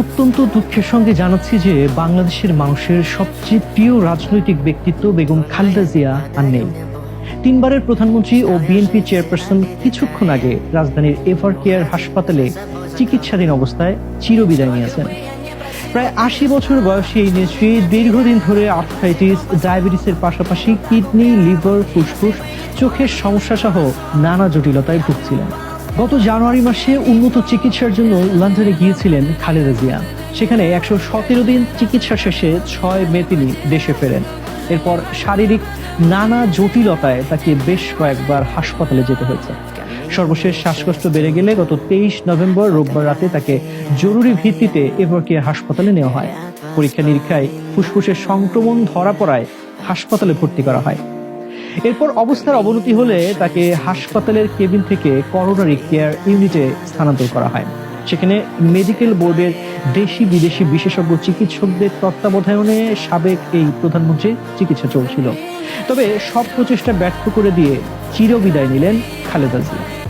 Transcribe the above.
অত্যন্ত দুঃখের সঙ্গে জানাচ্ছি যে বাংলাদেশের মানুষের সবচেয়ে প্রিয় রাজনৈতিক ব্যক্তিত্ব বেগম খালেদা জিয়া আর নেই। তিনবারের প্রধানমন্ত্রী ও বিএনপি চেয়ারপারসন কিছুক্ষণ আগে রাজধানীর এভার কেয়ার হাসপাতালে চিকিৎসাধীন অবস্থায় চিরবিদায় নিয়েছেন। প্রায় ৮০ বছর বয়সী এই নেত্রী দীর্ঘদিন ধরে আর্থ্রাইটিস, ডায়াবেটিসের পাশাপাশি কিডনি, লিভার, ফুসফুস, চোখের সমস্যা সহ নানা জটিলতায় ভুগছিলেন। গত জানুয়ারি মাসে উন্নত চিকিৎসার জন্য লন্ডনে গিয়েছিলেন খালেদা জিয়া। সেখানে ১১৭ দিন চিকিৎসা শেষে ৬ মে তিনি দেশে ফেরেন। এরপর শারীরিক নানা জটিলতায় তাকে বেশ কয়েকবার হাসপাতালে যেতে হয়েছে। সর্বশেষ শ্বাসকষ্ট বেড়ে গেলে গত ২৩ নভেম্বর রোববার রাতে তাকে জরুরি ভিত্তিতে এভার কেয়ার হাসপাতালে নেওয়া হয়। পরীক্ষা নিরীক্ষায় ফুসফুসের সংক্রমণ ধরা পড়ায় হাসপাতালে ভর্তি করা হয়। এরপর অবস্থার অবনতি হলে তাকে হাসপাতালের কেবিন থেকে করোনারি কেয়ার ইউনিটে স্থানান্তর করা হয়। সেখানে মেডিকেল বোর্ডের দেশি বিদেশি বিশেষজ্ঞ চিকিৎসকদের তত্ত্বাবধানে সাবেক এই প্রধানমন্ত্রীর চিকিৎসা চলছিল। তবে সব প্রচেষ্টা ব্যর্থ করে দিয়ে চিরবিদায় নিলেন খালেদা জিয়া।